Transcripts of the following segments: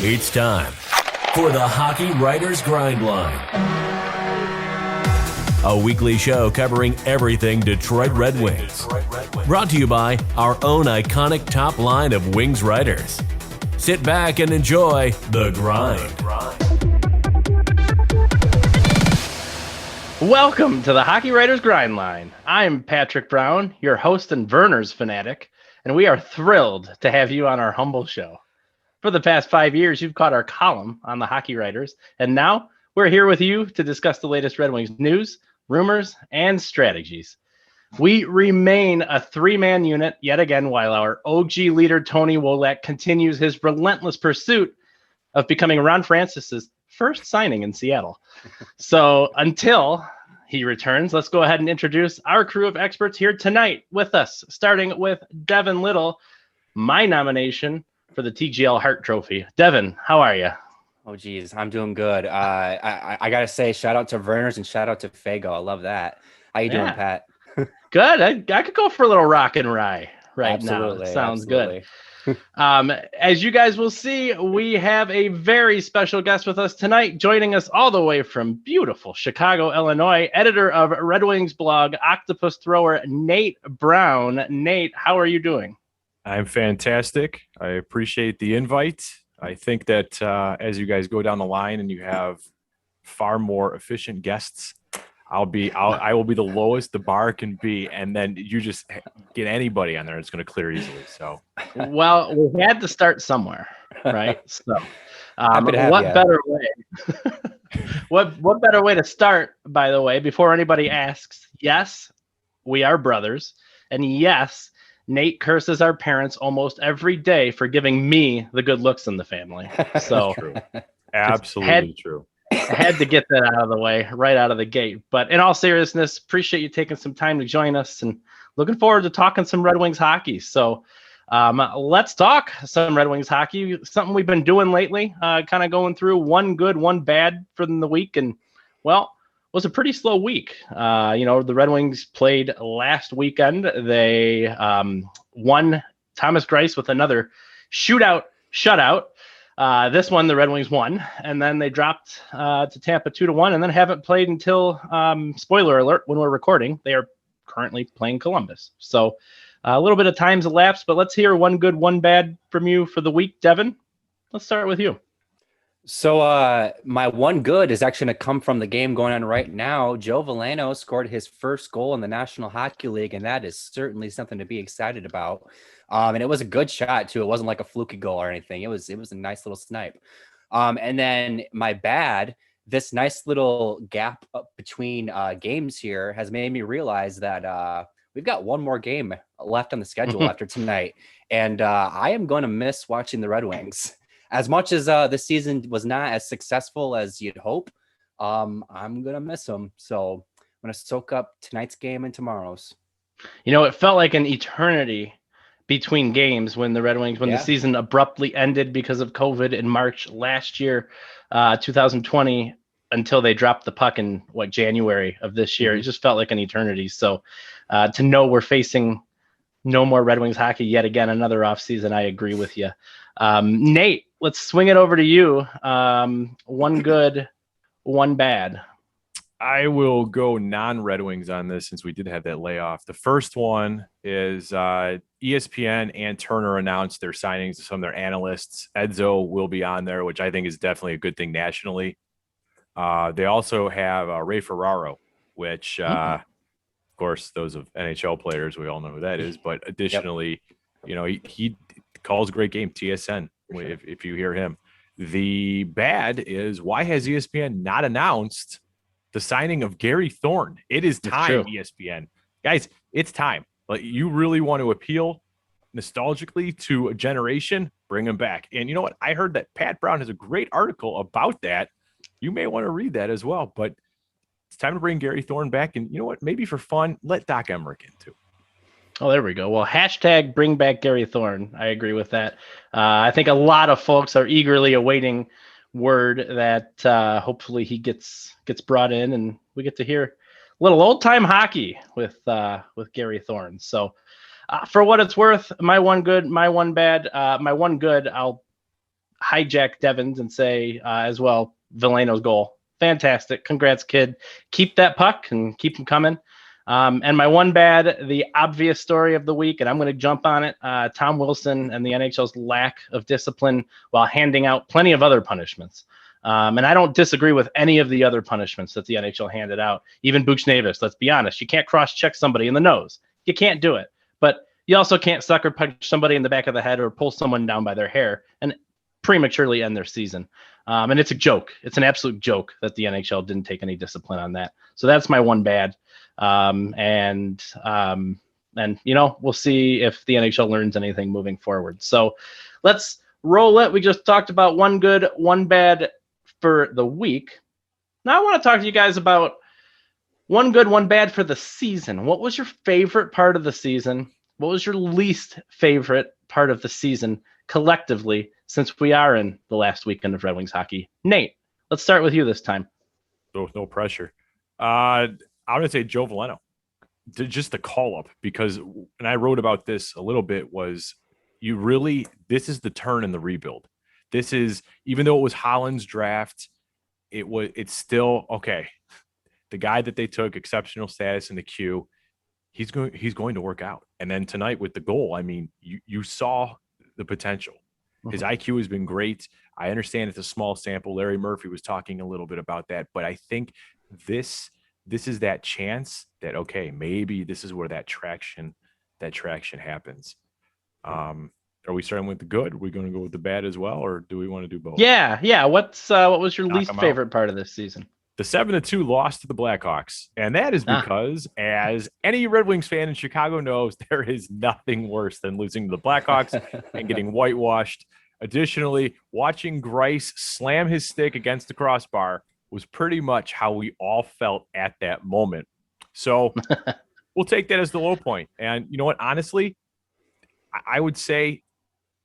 It's time for the Hockey Writers Grindline, a weekly show covering everything Detroit Red Wings. Brought to you by our own iconic top line of Wings writers. Sit back and enjoy the grind. Welcome to the Hockey Writers Grindline. I'm Patrick Brown, your host and Verner's fanatic, and we are thrilled to have you on our humble show. For the past 5 years, you've caught our column on the Hockey Writers, and now we're here with you to discuss the latest Red Wings news, rumors, and strategies. We remain a three-man unit yet again while our OG leader Tony Wolak continues his relentless pursuit of becoming Ron Francis's first signing in Seattle. So until he returns, let's go ahead and introduce our crew of experts here tonight with us, starting with Devin Little, my nomination for the TGL Hart Trophy. Devin, how are you? Oh, geez, I'm doing good. I got to say, shout out to Verner's and shout out to Fago. I love that. How you doing, Pat? Good. I could go for a little rock and rye Absolutely, now. Sounds absolutely. good. As you guys will see, we have a very special guest with us tonight, joining us all the way from beautiful Chicago, Illinois, editor of Red Wings blog, Octopus Thrower, Nate Brown. Nate, how are you doing? I'm fantastic. I appreciate the invite. I think that as you guys go down the line and you have far more efficient guests, I will be the lowest the bar can be, and then you just get anybody on there, it's going to clear easily. So, well, we had to start somewhere, right? So, what better way? what better way to start? By the way, before anybody asks, yes, we are brothers, and yes, Nate curses our parents almost every day for giving me the good looks in the family. So, true. Absolutely true. I had to get that out of the way right out of the gate. But in all seriousness, appreciate you taking some time to join us and looking forward to talking some Red Wings hockey. So let's talk some Red Wings hockey, something we've been doing lately, kind of going through one good, one bad for the week. And, well, it was a pretty slow week. The Red Wings played last weekend. They won Thomas Greiss with another shutout. This one, the Red Wings won, and then they dropped to Tampa 2-1, and then haven't played until, spoiler alert, when we're recording, they are currently playing Columbus. So a little bit of time's elapsed, but let's hear one good, one bad from you for the week. Devin, let's start with you. So my one good is actually going to come from the game going on right now. Joe Veleno scored his first goal in the National Hockey League, and that is certainly something to be excited about. And it was a good shot too. It wasn't like a fluky goal or anything. It was a nice little snipe. And then my bad, this nice little gap between games here has made me realize that we've got one more game left on the schedule after tonight. And I am going to miss watching the Red Wings. As much as this season was not as successful as you'd hope, I'm going to miss them. So I'm going to soak up tonight's game and tomorrow's. It felt like an eternity between games when the Red Wings, the season abruptly ended because of COVID in March last year, 2020, until they dropped the puck in January of this year. It just felt like an eternity. So to know we're facing no more Red Wings hockey yet again, another offseason, I agree with you. Nate, let's swing it over to you. One good, one bad. I will go non-Red Wings on this since we did have that layoff. The first one is ESPN and Turner announced their signings of some of their analysts. Edzo will be on there, which I think is definitely a good thing nationally. They also have Ray Ferraro, which, of course, those of NHL players, we all know who that is. But additionally, he calls a great game, TSN, if you hear him. The bad is, why has ESPN not announced the signing of Gary Thorne? It is time, ESPN. Guys, it's time. Like, you really want to appeal nostalgically to a generation, bring him back. And you know what? I heard that Pat Brown has a great article about that. You may want to read that as well. But it's time to bring Gary Thorne back. And you know what? Maybe for fun, let Doc Emmerich in too. Oh, there we go. Well, hashtag bring back Gary Thorne. I agree with that. I think a lot of folks are eagerly awaiting word that hopefully he gets brought in and we get to hear a little old time hockey with Gary Thorne. So for what it's worth, my one good, my one bad, my one good, I'll hijack Devin's and say as well, Veleno's goal. Fantastic. Congrats, kid. Keep that puck and keep them coming. And my one bad, the obvious story of the week, and I'm going to jump on it, Tom Wilson and the NHL's lack of discipline while handing out plenty of other punishments. And I don't disagree with any of the other punishments that the NHL handed out. Even Buchnevich, let's be honest. You can't cross-check somebody in the nose. You can't do it. But you also can't sucker punch somebody in the back of the head or pull someone down by their hair and prematurely end their season. And it's a joke. It's an absolute joke that the NHL didn't take any discipline on that. So that's my one bad. And we'll see if the NHL learns anything moving forward. So let's roll it. We just talked about one good, one bad for the week. Now I want to talk to you guys about one good, one bad for the season. What was your favorite part of the season? What was your least favorite part of the season collectively, since we are in the last weekend of Red Wings hockey? Nate, let's start with you this time. No pressure. I'm going to say Joe Veleno. Just the call up, because, and I wrote about this a little bit, was this is the turn in the rebuild. This is, even though it was Holland's draft, it's still, okay, the guy that they took exceptional status in the queue, he's going to work out. And then tonight with the goal, I mean, you saw the potential. His IQ has been great. I understand it's a small sample. Larry Murphy was talking a little bit about that, but I think this is that chance that, okay, maybe this is where that traction happens. Are we starting with the good? Are we going to go with the bad as well, or do we want to do both? Yeah. What was your least favorite part of this season? The 7-2 loss to the Blackhawks. And that is because, as any Red Wings fan in Chicago knows, there is nothing worse than losing to the Blackhawks and getting whitewashed. Additionally, watching Greiss slam his stick against the crossbar was pretty much how we all felt at that moment. So we'll take that as the low point. And you know what? Honestly, I would say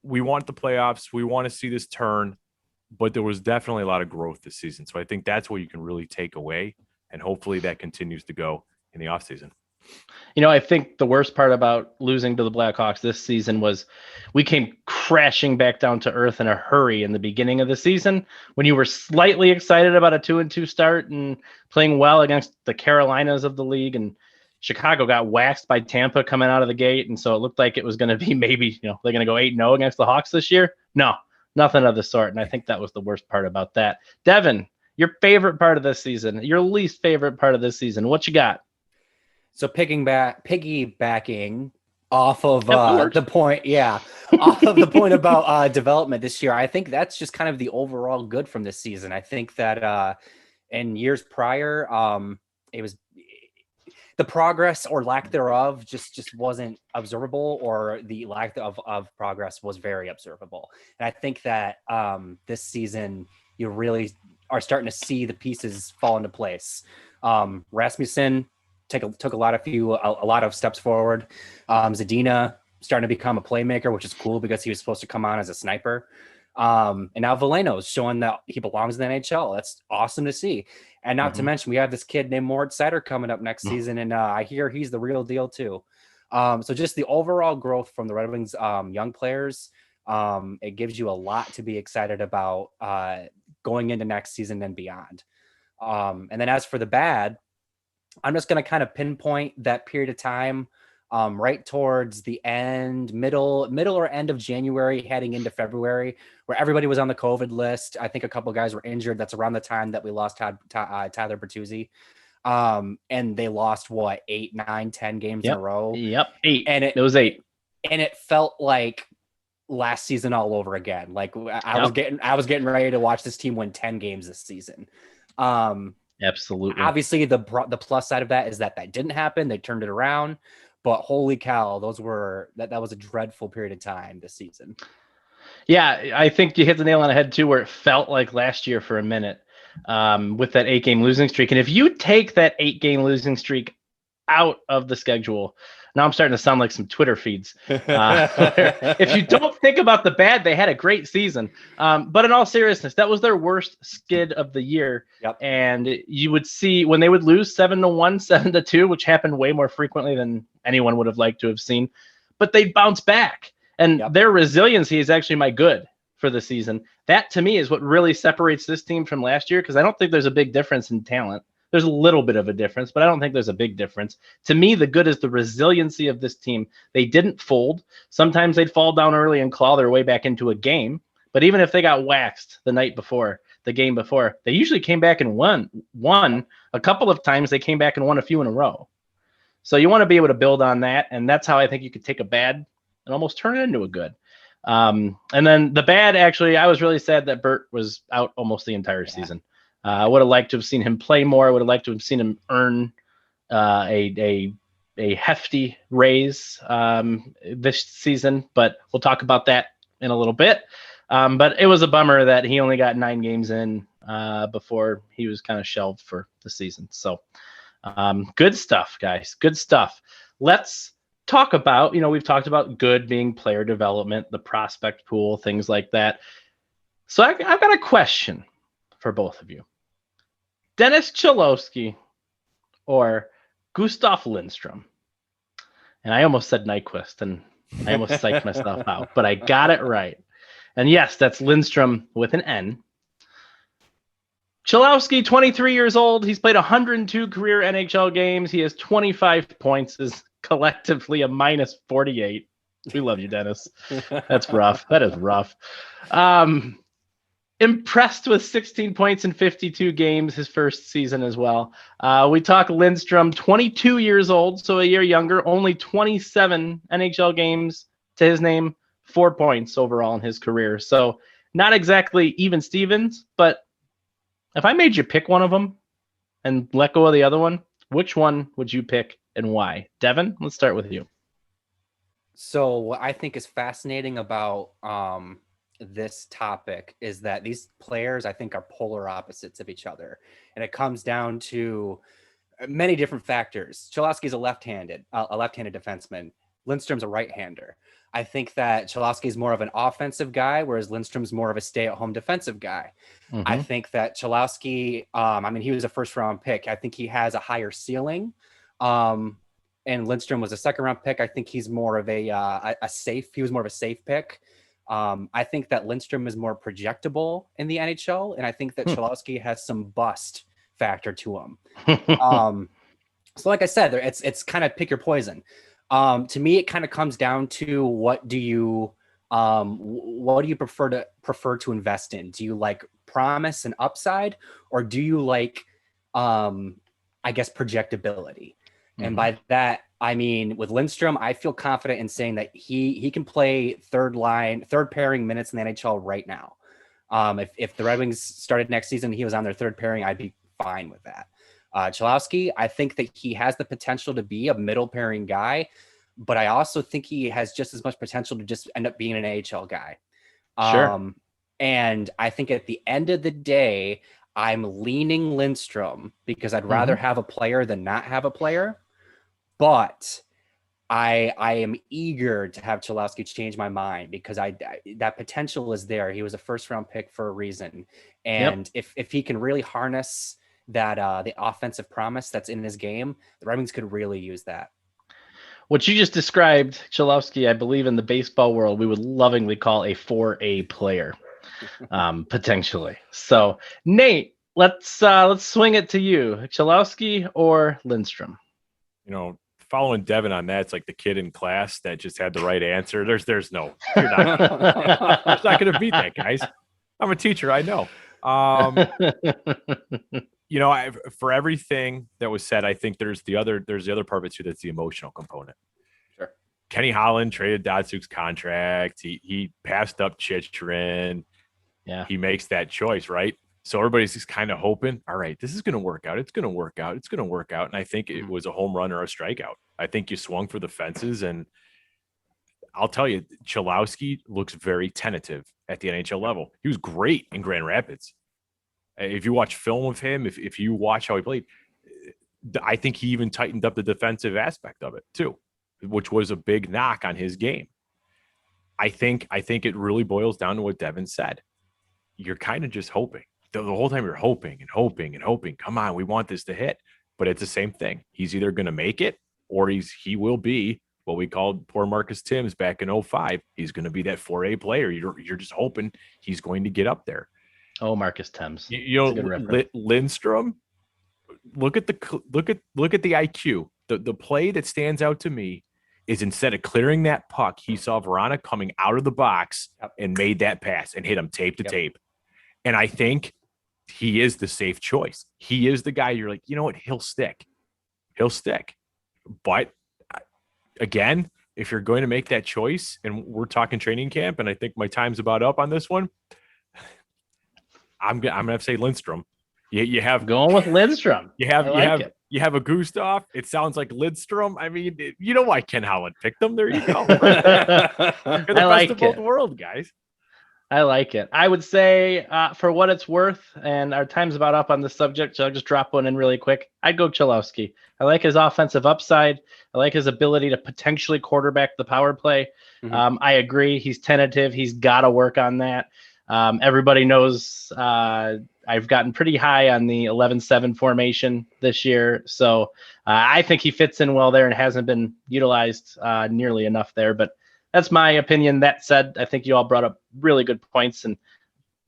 we want the playoffs. We want to see this turn. But there was definitely a lot of growth this season. So I think that's what you can really take away. And hopefully that continues to go in the offseason. I think the worst part about losing to the Blackhawks this season was we came crashing back down to earth in a hurry in the beginning of the season when you were slightly excited about a 2-2 start and playing well against the Carolinas of the league. And Chicago got waxed by Tampa coming out of the gate. And so it looked like it was going to be maybe, they're going to go 8-0 against the Hawks this year. No. Nothing of the sort, and I think that was the worst part about that. Devin, your favorite part of this season, your least favorite part of this season, what you got? So piggybacking off of the point, off of the point about development this year, I think that's just kind of the overall good from this season. I think that in years prior, it was the progress or lack thereof just wasn't observable, or the lack of progress was very observable. And I think that this season you really are starting to see the pieces fall into place. Rasmussen took a lot of steps forward. Zadina starting to become a playmaker, which is cool because he was supposed to come on as a sniper. And now Veleno's showing that he belongs in the NHL. That's awesome to see. And not to mention, we have this kid named Moritz Seider coming up next season, and I hear he's the real deal too. So just the overall growth from the Red Wings young players, it gives you a lot to be excited about going into next season and beyond. And then as for the bad, I'm just going to kind of pinpoint that period of time right towards the middle or end of January, heading into February, where everybody was on the COVID list. I think a couple of guys were injured. That's around the time that we lost Tyler Bertuzzi. And they lost 8, 9, 10 games in a row. Yep. 8. And it was 8. And it felt like last season all over again. Like I was getting ready to watch this team win 10 games this season. Absolutely. Obviously the plus side of that is that didn't happen. They turned it around. But holy cow, that was a dreadful period of time this season. Yeah, I think you hit the nail on the head too, where it felt like last year for a minute with that 8-game losing streak. And if you take that 8-game losing streak out of the schedule, now I'm starting to sound like some Twitter feeds. If you don't think about the bad, they had a great season. But in all seriousness, that was their worst skid of the year. Yep. And you would see when they would lose 7-1, 7-2, which happened way more frequently than anyone would have liked to have seen, but they'd bounce back. And their resiliency is actually my good for the season. That to me is what really separates this team from last year, because I don't think there's a big difference in talent. There's a little bit of a difference, but I don't think there's a big difference. To me, the good is the resiliency of this team. They didn't fold. Sometimes they'd fall down early and claw their way back into a game. But even if they got waxed the night before, the game before, they usually came back and won. A couple of times they came back and won a few in a row. So you want to be able to build on that. And that's how I think you could take a bad and almost turn it into a good. And then the bad, actually, I was really sad that Bert was out almost the entire season. I would have liked to have seen him play more. I would have liked to have seen him earn a hefty raise this season, but we'll talk about that in a little bit. But it was a bummer that he only got 9 games in before he was kind of shelved for the season. So good stuff, guys. Good stuff. Let's talk about, we've talked about good being player development, the prospect pool, things like that. So I've got a question for both of you. Dennis Cholowski or Gustav Lindstrom? And I almost said Nyquist, and I almost psyched myself out, but I got it right. And yes, that's Lindstrom with an N. Cholowski, 23 years old. He's played 102 career NHL games. He has 25 points, is collectively a -48. We love you, Dennis. That's rough. That is rough. Impressed with 16 points in 52 games his first season as well. We talk Lindstrom, 22 years old, so a year younger, only 27 NHL games to his name, 4 points overall in his career. So not exactly even Stevens, but if I made you pick one of them and let go of the other one, which one would you pick and why? Devin, let's start with you. So what I think is fascinating about this topic is that these players, I think, are polar opposites of each other. And it comes down to many different factors. Cholowski's a left-handed defenseman. Lindstrom's a right-hander. I think that Cholowski is more of an offensive guy, whereas Lindstrom's more of a stay-at-home defensive guy. Mm-hmm. I think that Cholowski, he was a first-round pick. I think he has a higher ceiling. And Lindstrom was a second-round pick. I think he's more of a safe. He was more of a safe pick. I think that Lindstrom is more projectable in the NHL, and I think that Cholowski has some bust factor to him. So like I said, it's kind of pick your poison. To me, it kind of comes down to what do you prefer to invest in? Do you like promise and upside, or do you like, projectability? Mm-hmm. And by that, I mean, with Lindstrom, I feel confident in saying that he can play third pairing minutes in the NHL right now. If the Red Wings started next season, he was on their third pairing, I'd be fine with that. Cholowski, I think that he has the potential to be a middle pairing guy, but I also think he has just as much potential to just end up being an AHL guy. Sure. And I think at the end of the day, I'm leaning Lindstrom because I'd rather have a player than not have a player. But I am eager to have Cholowski change my mind because that potential is there. He was a first-round pick for a reason. And if he can really harness that the offensive promise that's in his game, the Red Wings could really use that. What you just described, Cholowski, I believe in the baseball world, we would lovingly call a 4A player, potentially. So, Nate, let's swing it to you. Cholowski or Lindstrom? Following Devin on that, it's like the kid in class that just had the right answer. There's no, you're not, it's not going to beat that, guys. I'm a teacher, I know. For everything that was said, I think there's the other part of it too. That's the emotional component. Sure. Kenny Holland traded Datsuk's contract. He passed up Chychrun. Yeah. He makes that choice, right? So everybody's just kind of hoping, all right, this is going to work out. It's going to work out. It's going to work out. And I think it was a home run or a strikeout. I think you swung for the fences. And I'll tell you, Cholowski looks very tentative at the NHL level. He was great in Grand Rapids. If you watch film of him, if you watch how he played, I think he even tightened up the defensive aspect of it too, which was a big knock on his game. I think it really boils down to what Devin said. You're kind of just hoping. The whole time you're hoping and hoping and hoping. Come on, we want this to hit. But it's the same thing. He's either going to make it or he will be what we called poor Marcus Timms back in 05. He's going to be that 4A player. You're just hoping he's going to get up there. Oh, Marcus Timms. Lindstrom. Look at the IQ. The play that stands out to me is instead of clearing that puck, he saw Verana coming out of the box and made that pass and hit him tape to tape. And I think he is the safe choice. He is the guy you're like, you know what? He'll stick. But again, if you're going to make that choice, and we're talking training camp, and I think my time's about up on this one, I'm gonna have to say Lindstrom. You have going with Lindstrom. You have a Gustav. It sounds like Lindstrom. I mean, you know why Ken Holland picked them. There you go. You're the best of both worlds, guys. I like it. I would say, for what it's worth, and our time's about up on this subject, so I'll just drop one in really quick. I'd go Cholowski. I like his offensive upside. I like his ability to potentially quarterback the power play. I agree. He's tentative. He's got to work on that. Everybody knows I've gotten pretty high on the 11-7 formation this year. So I think he fits in well there and hasn't been utilized nearly enough there. But that's my opinion. That said, I think you all brought up really good points, and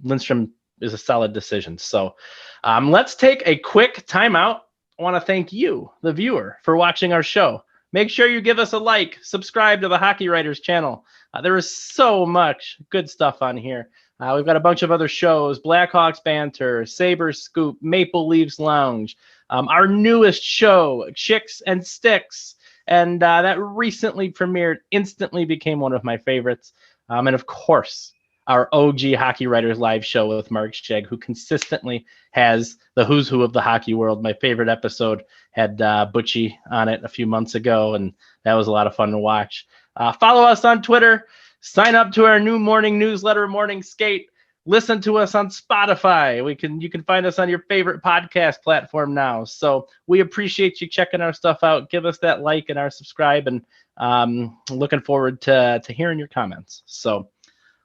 Lindstrom is a solid decision. So let's take a quick timeout. I want to thank you, the viewer, for watching our show. Make sure you give us a like, subscribe to the Hockey Writers channel. There is so much good stuff on here. We've got a bunch of other shows: Blackhawks Banter, Sabres Scoop, Maple Leafs Lounge, our newest show, Chicks and Sticks, and that recently premiered, instantly became one of my favorites. And of course, our OG Hockey Writers live show with Mark Shegg, who consistently has the who's who of the hockey world. My favorite episode had Butchie on it a few months ago, and that was a lot of fun to watch. Follow us on Twitter. Sign up to our new morning newsletter, Morning Skate. Listen to us on Spotify. You can find us on your favorite podcast platform now. So we appreciate you checking our stuff out. Give us that like and our subscribe, and looking forward to hearing your comments. So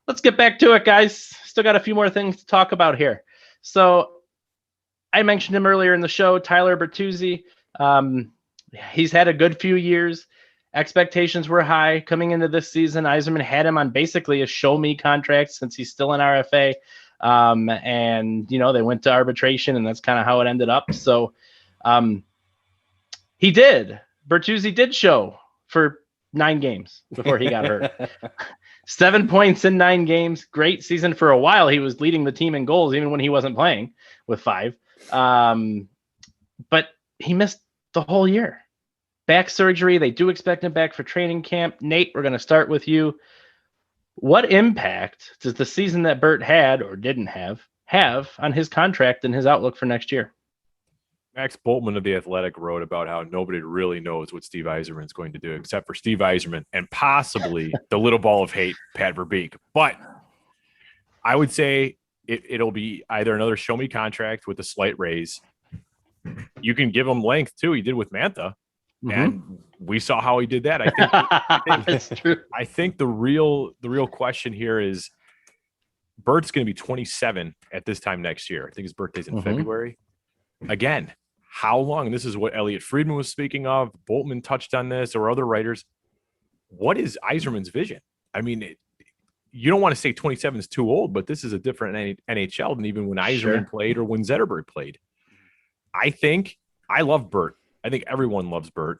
let's get back to it, guys. Still got a few more things to talk about here. So I mentioned him earlier in the show, Tyler Bertuzzi. He's had a good few years. Expectations were high coming into this season. Yzerman had him on basically a show-me contract since he's still in RFA. And, they went to arbitration, and that's kind of how it ended up. So Bertuzzi did show for 9 games before he got hurt. 7 points in 9 games. Great season for a while. He was leading the team in goals even when he wasn't playing with 5. But he missed the whole year. Back surgery. They do expect him back for training camp. Nate, we're going to start with you. What impact does the season that Bert had or didn't have on his contract and his outlook for next year? Max Boltman of The Athletic wrote about how nobody really knows what Steve Yzerman's going to do except for Steve Yzerman and possibly the little ball of hate, Pat Verbeek. But I would say it'll be either another show-me contract with a slight raise. You can give him length, too. He did with Mantha. And we saw how he did that. I think That's true. I think the real question here is Bert's going to be 27 at this time next year. I think his birthday's in February. Again, how long? And this is what Elliot Friedman was speaking of. Boltman touched on this, or other writers. What is Yzerman's vision? I mean, you don't want to say 27 is too old, but this is a different NHL than even when Yzerman played or when Zetterberg played. I love Bert. I think everyone loves Bert.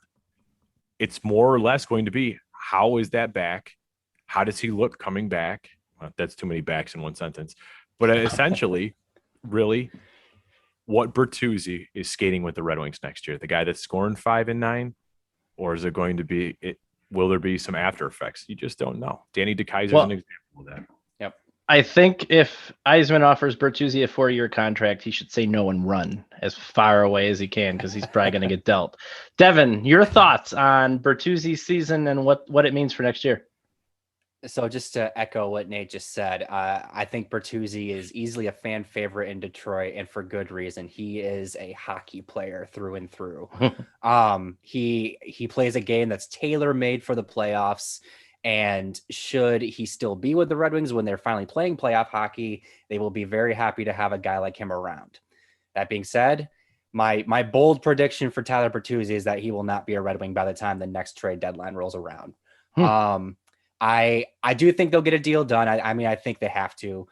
It's more or less going to be, how is that back? How does he look coming back? Well, that's too many backs in one sentence. But essentially, really, what Bertuzzi is skating with the Red Wings next year? The guy that's scoring 5 and 9? Or is it going to be will there be some after effects? You just don't know. Danny DeKeyser's an example of that. Yep. I think if Yzerman offers Bertuzzi a 4-year contract, he should say no and run as far away as he can, because he's probably going to get dealt. Devin, your thoughts on Bertuzzi's season and what it means for next year? So just to echo what Nate just said, I think Bertuzzi is easily a fan favorite in Detroit, and for good reason. He is a hockey player through and through. He plays a game that's tailor-made for the playoffs. And should he still be with the Red Wings when they're finally playing playoff hockey, they will be very happy to have a guy like him around. That being said, my bold prediction for Tyler Bertuzzi is that he will not be a Red Wing by the time the next trade deadline rolls around. I do think they'll get a deal done. I mean, I think they have to.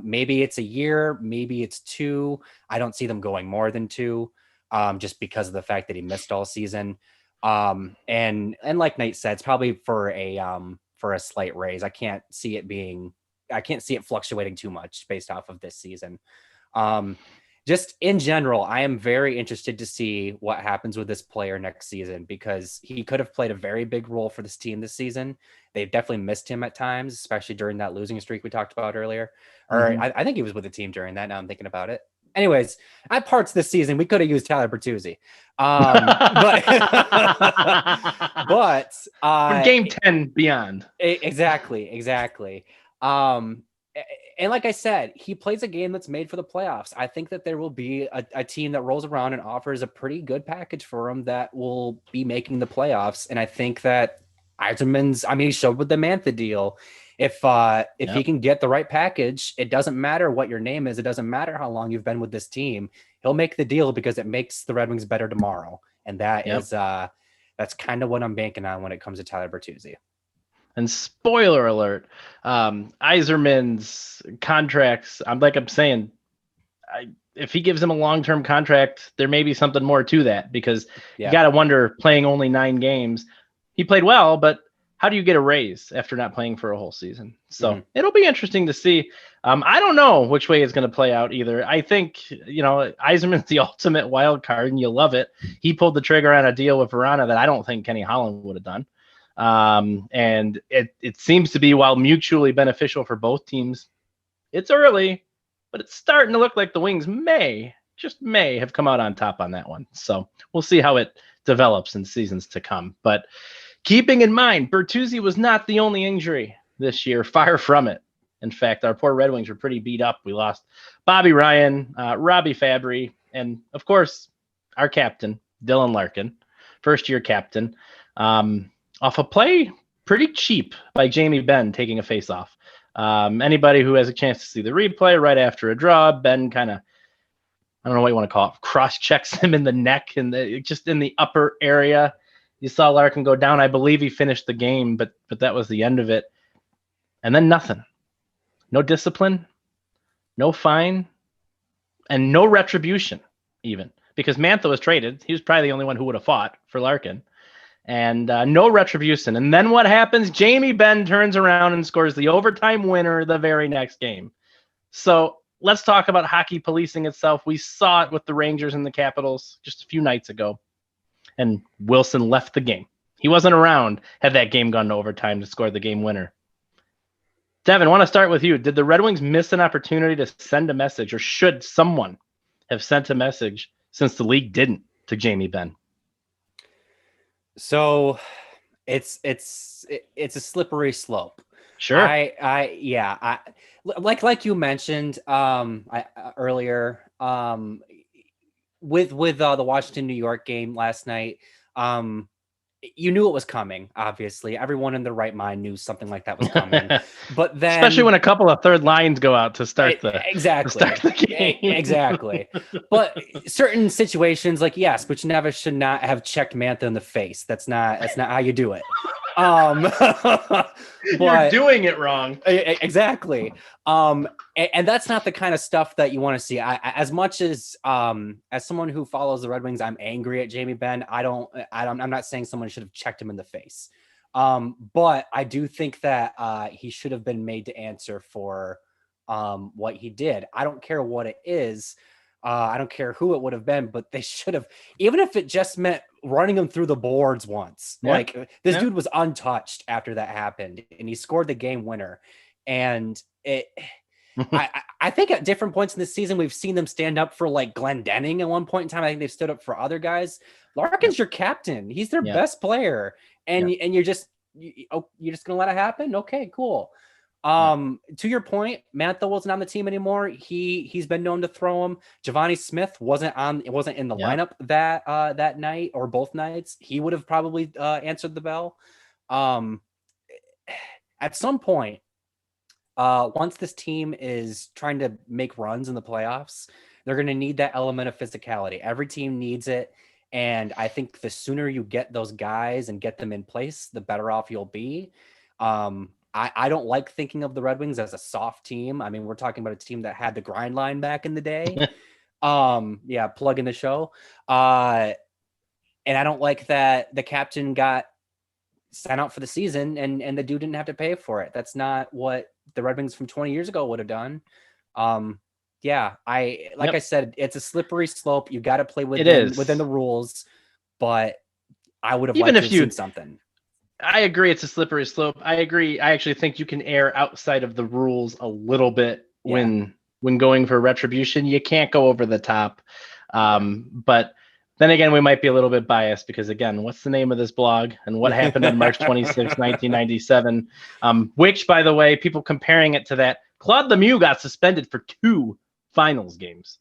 Maybe it's a year, maybe it's 2. I don't see them going more than 2, just because of the fact that he missed all season. And like Nate said, it's probably for a slight raise. I can't see it fluctuating too much based off of this season. Just in general, I am very interested to see what happens with this player next season, because he could have played a very big role for this team this season. They've definitely missed him at times, especially during that losing streak we talked about earlier. Or I think he was with the team during that. Now I'm thinking about it. Anyways, at parts this season, we could have used Tyler Bertuzzi. But for game 10 beyond. Exactly. And like I said, he plays a game that's made for the playoffs. I think that there will be a team that rolls around and offers a pretty good package for him that will be making the playoffs. And I think that he showed with the Mantha deal. If he can get the right package, it doesn't matter what your name is. It doesn't matter how long you've been with this team. He'll make the deal because it makes the Red Wings better tomorrow. And that's kind of what I'm banking on when it comes to Tyler Bertuzzi. And spoiler alert, Yzerman's contracts, I'm saying, if he gives him a long-term contract, there may be something more to that, because you got to wonder, playing only 9 games, he played well, but how do you get a raise after not playing for a whole season? So it'll be interesting to see. I don't know which way it's going to play out either. I think, Yzerman's the ultimate wild card, and you love it. He pulled the trigger on a deal with Verana that I don't think Kenny Holland would have done. And it seems to be, while mutually beneficial for both teams, it's early, but it's starting to look like the Wings may have come out on top on that one. So we'll see how it develops in seasons to come. But keeping in mind, Bertuzzi was not the only injury this year. Far from it. In fact, our poor Red Wings were pretty beat up. We lost Bobby Ryan, Robbie Fabry, and of course, our captain, Dylan Larkin, first-year captain. Off a play pretty cheap by Jamie Benn taking a face-off. Anybody who has a chance to see the replay, right after a draw, Ben kind of, I don't know what you want to call it, cross-checks him in the neck and just in the upper area. You saw Larkin go down. I believe he finished the game, but that was the end of it. And then nothing. No discipline, no fine, and no retribution even, because Mantha was traded. He was probably the only one who would have fought for Larkin. And no retribution. And then what happens? Jamie Benn turns around and scores the overtime winner the very next game. So let's talk about hockey policing itself. We saw it with the Rangers and the Capitals just a few nights ago. And Wilson left the game. He wasn't around had that game gone to overtime to score the game winner. Devin, I want to start with you. Did the Red Wings miss an opportunity to send a message, or should someone have sent a message, since the league didn't, to Jamie Benn? So it's a slippery slope. Sure. Like you mentioned earlier, with the Washington New York game last night, you knew it was coming. Obviously, everyone in their right mind knew something like that was coming. But then, especially when a couple of third lines go out to start the game. Exactly. But certain situations, like but you never should not have checked Mantha in the face. That's not how you do it. You're doing it wrong. Exactly. And that's not the kind of stuff that you want to see. As much as someone who follows the Red Wings, I'm angry at Jamie Benn. I'm not saying someone should have checked him in the face. But I do think that he should have been made to answer for what he did. I don't care what it is. I don't care who it would have been, but they should have, even if it just meant running him through the boards once. Like this dude was untouched after that happened, and he scored the game winner. And I think at different points in this season, we've seen them stand up for like Glendening at one point in time. I think they've stood up for other guys. Larkin's your captain. He's their best player. And you're just going to let it happen. Okay, cool. To your point, Mantha wasn't on the team anymore. He's been known to throw him. Giovanni Smith wasn't in the lineup that night or both nights. He would have probably answered the bell. At some point, Once this team is trying to make runs in the playoffs, they're going to need that element of physicality. Every team needs it. And I think the sooner you get those guys and get them in place, the better off you'll be. I don't like thinking of the Red Wings as a soft team. I mean, we're talking about a team that had the grind line back in the day. Yeah, plug in the show. And I don't like that the captain got sent out for the season and the dude didn't have to pay for it. That's not what the Red Wings from 20 years ago would have done. Yeah, I said, it's a slippery slope. You got to play within the rules, but I would have liked to have seen something. I agree. It's a slippery slope. I agree. I actually think you can err outside of the rules a little bit when going for retribution. You can't go over the top. But then again, we might be a little bit biased because, again, what's the name of this blog and what happened on March 26, 1997? Which, by the way, people comparing it to that, Claude Lemieux got suspended for 2 finals games.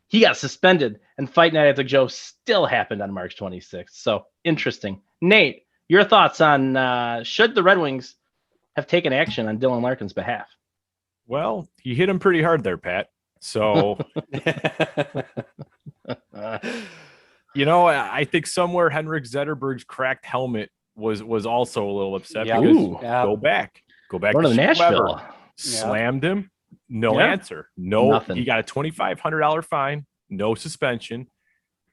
He got suspended, and Fight Night at the Joe still happened on March 26th. So interesting. Nate, your thoughts on should the Red Wings have taken action on Dylan Larkin's behalf? Well, he hit him pretty hard there, Pat. So, I think somewhere Henrik Zetterberg's cracked helmet was also a little upset. Go back. One of Nashville. Slammed him. No answer. Nothing. He got a $2,500 fine. No suspension.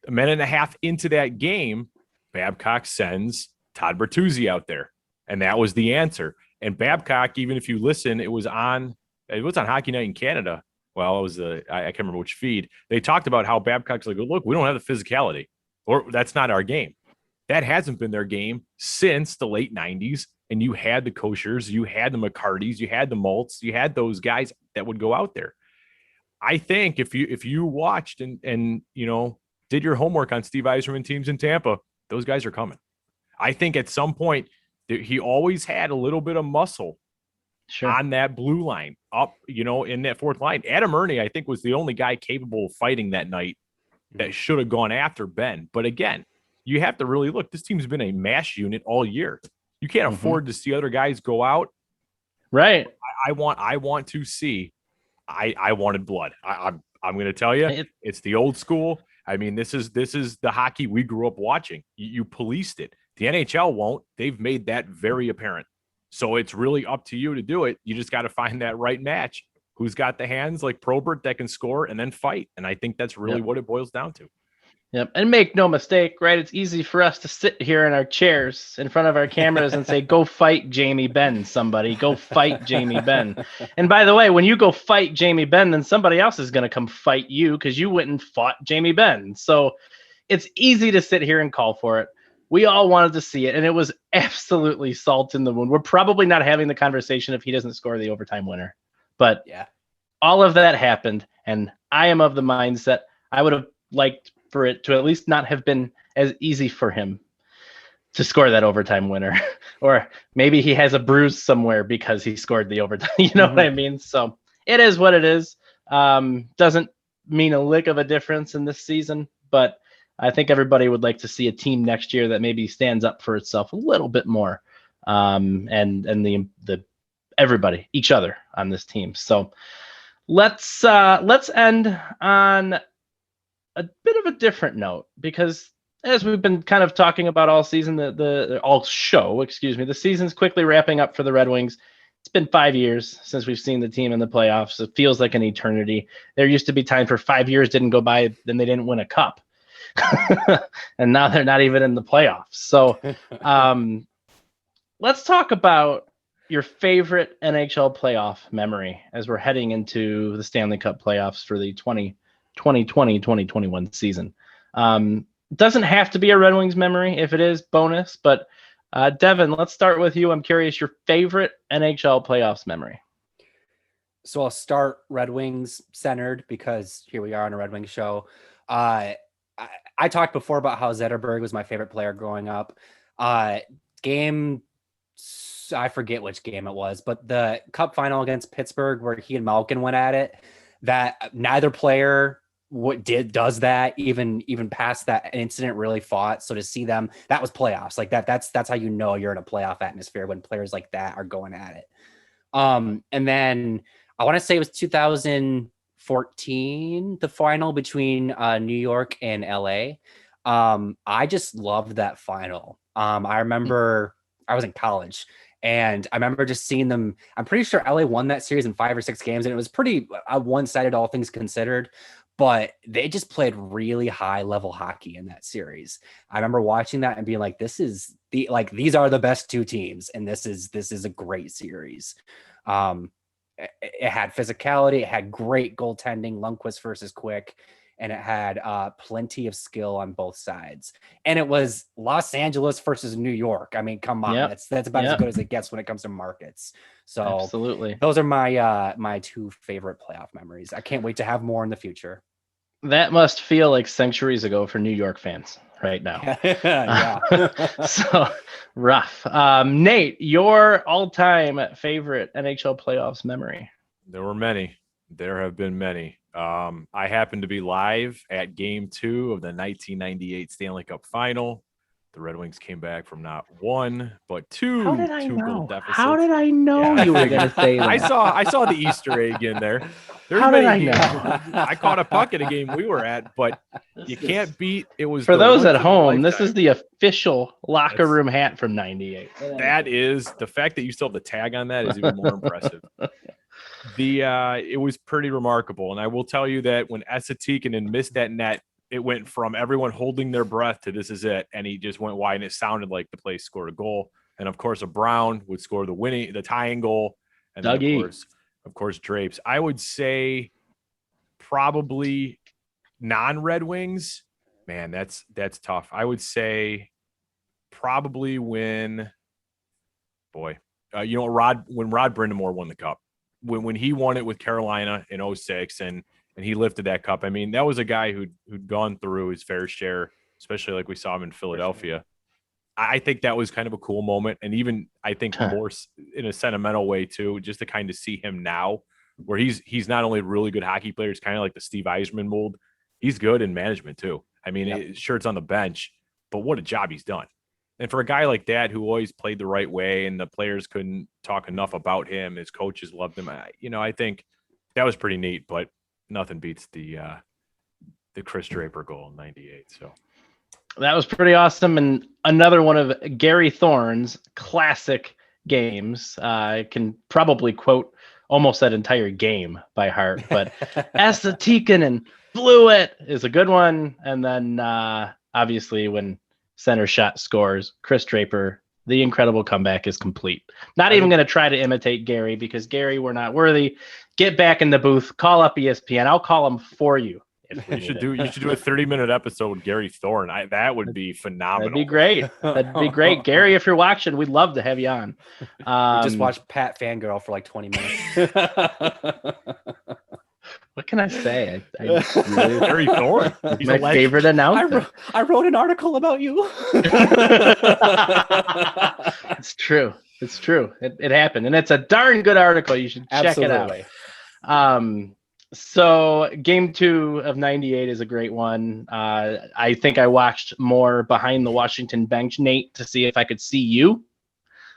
A minute and a half into that game, Babcock sends Todd Bertuzzi out there, and that was the answer. And Babcock, even if you listen, it was on Hockey Night in Canada. Well, it was I can't remember which feed. They talked about how Babcock's like, look, we don't have the physicality, or that's not our game. That hasn't been their game since the late 90s. And you had the Koshers, you had the McCartys, you had the Maltz, you had those guys that would go out there. I think if you watched and did your homework on Steve Yzerman teams in Tampa, those guys are coming. I think at some point he always had a little bit of muscle on that blue line up, in that fourth line. Adam Ernie, I think, was the only guy capable of fighting that night that should have gone after Ben. But again, you have to really look. This team's been a mash unit all year. You can't afford to see other guys go out. Right. I want to see. I wanted blood. I'm going to tell you, it's the old school. I mean, this is the hockey we grew up watching. You policed it. The NHL won't. They've made that very apparent. So it's really up to you to do it. You just got to find that right match. Who's got the hands like Probert that can score and then fight. And I think that's really what it boils down to. Yep. And make no mistake, right? It's easy for us to sit here in our chairs in front of our cameras and say, go fight Jamie Benn, somebody. Go fight Jamie Benn. And by the way, when you go fight Jamie Benn, then somebody else is going to come fight you because you went and fought Jamie Benn. So it's easy to sit here and call for it. We all wanted to see it, and it was absolutely salt in the wound. We're probably not having the conversation if he doesn't score the overtime winner. But all of that happened, and I am of the mindset I would have liked for it to at least not have been as easy for him to score that overtime winner. Or maybe he has a bruise somewhere because he scored the overtime. You know what I mean? So it is what it is. Doesn't mean a lick of a difference in this season, but I think everybody would like to see a team next year that maybe stands up for itself a little bit more. And the everybody, each other on this team. So let's end on a bit of a different note, because as we've been kind of talking about all season, the season's quickly wrapping up for the Red Wings. It's been 5 years since we've seen the team in the playoffs. It feels like an eternity. There used to be time for 5 years didn't go by, then they didn't win a cup. And now they're not even in the playoffs. So let's talk about your favorite NHL playoff memory as we're heading into the Stanley Cup playoffs for the 2020-2021 season. Doesn't have to be a Red Wings memory. If it is, bonus. But Devin, let's start with you. I'm curious your favorite NHL playoffs memory. So I'll start Red Wings centered because here we are on a Red Wings show. I talked before about how Zetterberg was my favorite player growing up. Game, I forget which game it was, but the Cup final against Pittsburgh where he and Malkin went at it, that neither player does that even past that incident really fought. So to see them, that was playoffs like that. That's how you know you're in a playoff atmosphere when players like that are going at it. And then I want to say it was 2014, the final between New York and LA. I just loved that final. I remember I was in college and I remember just seeing them. I'm pretty sure LA won that series in 5 or 6 games, and it was pretty one-sided, all things considered. But they just played really high level hockey in that series. I remember watching that and being like, these are the best 2 teams. And this is a great series. It had physicality. It had great goaltending, Lundqvist versus Quick. And it had plenty of skill on both sides. And it was Los Angeles versus New York. I mean, come on. Yep. That's about as good as it gets when it comes to markets. So Absolutely. those are my 2 favorite playoff memories. I can't wait to have more in the future. That must feel like centuries ago for New York fans right now. Yeah. So rough. Nate, your all-time favorite NHL playoffs memory? There were many. There have been many. I happened to be live at Game 2 of the 1998 Stanley Cup Final. The Red Wings came back from not 1 but 2 How did I goal know? deficits. How did I know Yeah. you were going to say that? I saw the Easter egg in there. There's How did many I know? games. I caught a puck at a game we were at, but you can't beat. It was For the those once at in a home, this lifetime. is the official locker That's- room hat from '98. That is the fact that you still have the tag on that is even more impressive. It was pretty remarkable, and I will tell you that when Esa Tikkanen missed that net, it went from everyone holding their breath to this is it, and he just went wide, and it sounded like the place scored a goal. And of course, a Brown would score the tying goal, and then of course, Drapes. I would say probably non-Red Wings. Man, that's tough. I would say probably when Rod Brindamore won the cup. When he won it with Carolina in 2006 and he lifted that cup. I mean, that was a guy who'd gone through his fair share, especially like we saw him in Philadelphia. I think that was kind of a cool moment. And even I think more in a sentimental way too, just to kind of see him now where he's not only a really good hockey player, he's kind of like the Steve Yzerman mold. He's good in management too. I mean, sure, it's on the bench, but what a job he's done. And for a guy like that who always played the right way and the players couldn't talk enough about him, his coaches loved him. I think that was pretty neat, but nothing beats the Chris Draper goal in '98. So that was pretty awesome. And another one of Gary Thorne's classic games. I can probably quote almost that entire game by heart, but Esa Tikkanen blew it is a good one. And then obviously when center shot scores, Chris Draper, the incredible comeback is complete. Not even going to try to imitate Gary because Gary, we're not worthy. Get back in the booth, call up ESPN. I'll call him for you. You should do a 30-minute episode with Gary Thorne. That would be phenomenal. That'd be great. That'd be great. Gary, if you're watching, we'd love to have you on. We just watched Pat Fangirl for like 20 minutes. What can I say? Gary Thorne. He's my favorite announcer. I wrote an article about you. It's true. It's true. It happened. And it's a darn good article. You should check it out. So game 2 of '98 is a great one. I think I watched more behind the Washington bench, Nate, to see if I could see you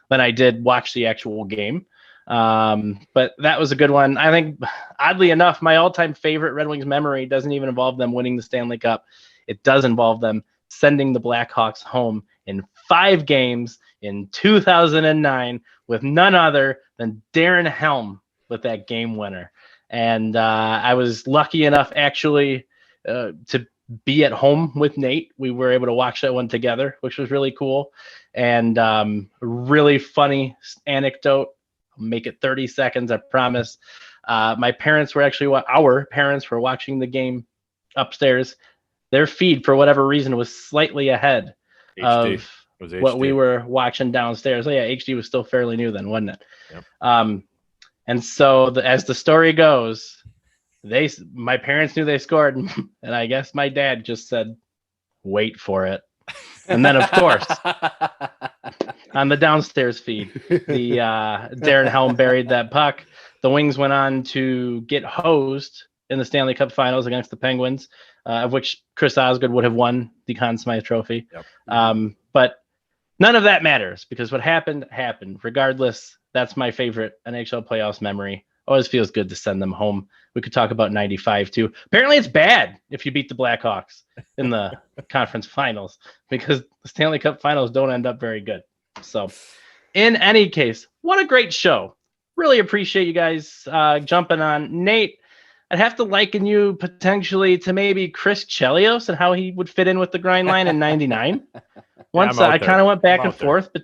than I did watch the actual game. But that was a good one. I think, oddly enough, my all-time favorite Red Wings memory doesn't even involve them winning the Stanley Cup. It does involve them sending the Blackhawks home in 5 games in 2009 with none other than Darren Helm with that game winner. And I was lucky enough actually to be at home with Nate. We were able to watch that one together, which was really cool. And really funny anecdote. I'll make it 30 seconds, I promise. My parents were actually, our parents were watching the game upstairs. Their feed, for whatever reason, was slightly ahead of what we were watching downstairs. So yeah, HD was still fairly new then, wasn't it? Yep. And so as the story goes, my parents knew they scored, and I guess my dad just said, "Wait for it." And then, of course, on the downstairs feed, the Darren Helm buried that puck. The Wings went on to get hosed in the Stanley Cup Finals against the Penguins, of which Chris Osgood would have won the Conn Smythe Trophy. Yep. But none of that matters because what happened. Regardless, That's my favorite NHL playoffs memory. Always feels good to send them home. We could talk about 95 too. Apparently it's bad if you beat the Blackhawks in the conference finals, because the Stanley Cup finals don't end up very good. So in any case, what a great show. Really appreciate you guys jumping on. Nate, I'd have to liken you potentially to maybe Chris Chelios and how he would fit in with the grind line in 99. Once I kind of went back and forth, but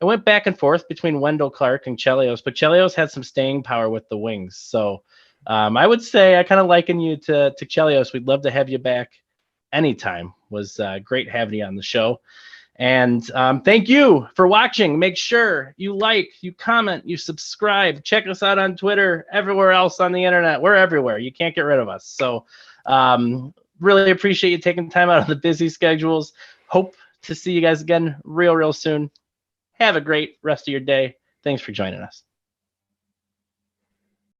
I went back and forth between Wendell Clark and Chelios, but Chelios had some staying power with the Wings. So I would say I kind of liken you to Chelios. We'd love to have you back anytime. Was great having you on the show. And thank you for watching. Make sure you like, you comment, you subscribe. Check us out on Twitter, everywhere else on the internet. We're everywhere. You can't get rid of us. So really appreciate you taking time out of the busy schedules. Hope to see you guys again real soon. Have a great rest of your day. Thanks for joining us.